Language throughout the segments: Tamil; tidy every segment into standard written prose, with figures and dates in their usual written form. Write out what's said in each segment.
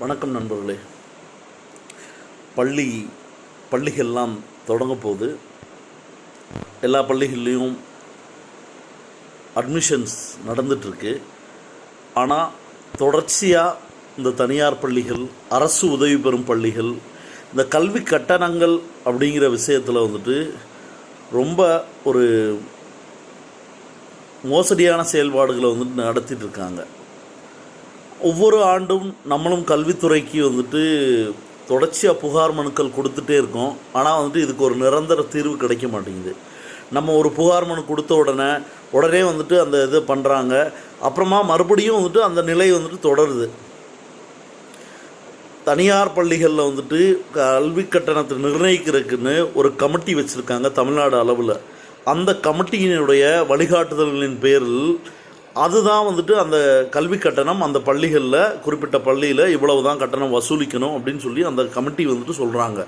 வணக்கம் நண்பர்களே. பள்ளிகள்லாம் தொடங்க போகுது. எல்லா பள்ளிகள்லேயும் அட்மிஷன்ஸ் நடந்துகிட்ருக்கு. ஆனால் தொடர்ச்சியாக இந்த தனியார் பள்ளிகள், அரசு உதவி பெறும் பள்ளிகள், இந்த கல்வி கட்டணங்கள் அப்படிங்கிற விஷயத்தில் ரொம்ப ஒரு மோசடியான செயல்பாடுகளை நடத்திட்டு இருக்காங்க. ஒவ்வொரு ஆண்டும் நம்மளும் கல்வித்துறைக்கு தொடர்ச்சியாக புகார் மனுக்கள் கொடுத்துட்டே இருக்கோம். ஆனால் இதுக்கு ஒரு நிரந்தர தீர்வு கிடைக்க மாட்டேங்குது. நம்ம ஒரு புகார் மனு கொடுத்த உடனே அந்த இது பண்ணுறாங்க. அப்புறமா மறுபடியும் அந்த நிலை தொடருது. தனியார் பள்ளிகளில் கல்வி கட்டணத்தை நிர்ணயிக்கிறதுக்குன்னு ஒரு கமிட்டி வச்சுருக்காங்க தமிழ்நாடு அளவில். அந்த கமிட்டியினுடைய வழிகாட்டுதல்களின் பேரில் அதுதான் அந்த கல்வி கட்டணம் அந்த பள்ளிகளில், குறிப்பிட்ட பள்ளியில் இவ்வளவு தான் கட்டணம் வசூலிக்கணும் அப்படின்னு சொல்லி அந்த கமிட்டி சொல்கிறாங்க.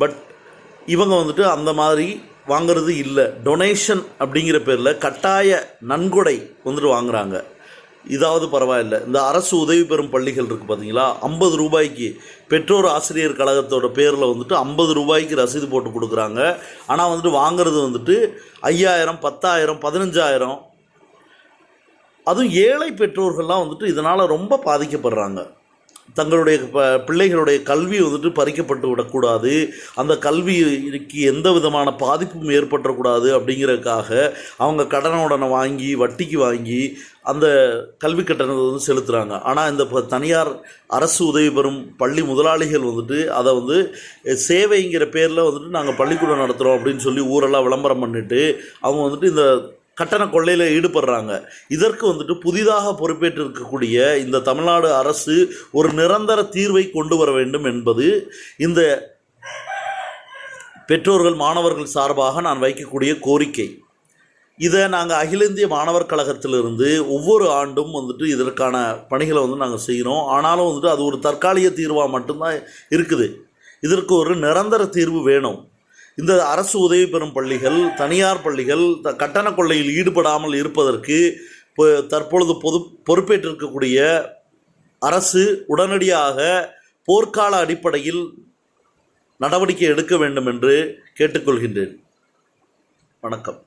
பட் இவங்க அந்த மாதிரி வாங்கிறது இல்லை. டொனேஷன் அப்படிங்கிற பேரில் கட்டாய நன்கொடை வாங்குகிறாங்க. இதாவது பரவாயில்லை. இந்த அரசு உதவி பெறும் பள்ளிகள் இருக்குது பார்த்தீங்களா, 50 ரூபாய்க்கு பெற்றோர் ஆசிரியர் கழகத்தோட பேரில் 50 ரூபாய்க்கு ரசீது போட்டு கொடுக்குறாங்க. ஆனால் வாங்கிறது 5000, 10,000, 15,000. அதுவும் ஏழை பெற்றோர்கள்லாம் இதனால் ரொம்ப பாதிக்கப்படுறாங்க. தங்களுடைய பிள்ளைகளுடைய கல்வி பறிக்கப்பட்டு விடக்கூடாது, அந்த கல்விக்கு எந்த விதமான பாதிப்பும் ஏற்பட்டக்கூடாது அப்படிங்கிறதுக்காக அவங்க கடனை வாங்கி, வட்டிக்கு வாங்கி அந்த கல்வி கட்டணத்தை செலுத்துகிறாங்க. ஆனால் இந்த தனியார் அரசு உதவி பெறும் பள்ளி முதலாளிகள் அதை சேவைங்கிற பேரில் நாங்கள் பள்ளிக்கூடம் நடத்துகிறோம் அப்படின்னு சொல்லி ஊரெல்லாம் விளம்பரம் பண்ணிவிட்டு அவங்க இந்த கட்டண கொள்ளையில் ஈடுபடுறாங்க. இதற்கு புதிதாக பொறுப்பேற்று இருக்கக்கூடிய இந்த தமிழ்நாடு அரசு ஒரு நிரந்தர தீர்வை கொண்டு வர வேண்டும் என்பது இந்த பெற்றோர்கள், மாணவர்கள் சார்பாக நான் வைக்கக்கூடிய கோரிக்கை. இதை நாங்கள் அகில இந்திய மாணவர் கழகத்திலிருந்து ஒவ்வொரு ஆண்டும் இதற்கான பணிகளை நாங்கள் செய்கிறோம். ஆனாலும் அது ஒரு தற்காலிக தீர்வாக மட்டும்தான் இருக்குது. இதற்கு ஒரு நிரந்தர தீர்வு வேணும். இந்த அரசு உதவி பெறும் பள்ளிகள், தனியார் பள்ளிகள் கட்டண கொள்ளையில் ஈடுபடாமல் இருப்பதற்கு தற்பொழுது பொறுப்பேற்றிருக்கக்கூடிய அரசு உடனடியாக போர்க்கால அடிப்படையில் நடவடிக்கை எடுக்க வேண்டும் என்று கேட்டுக்கொள்கின்றேன். வணக்கம்.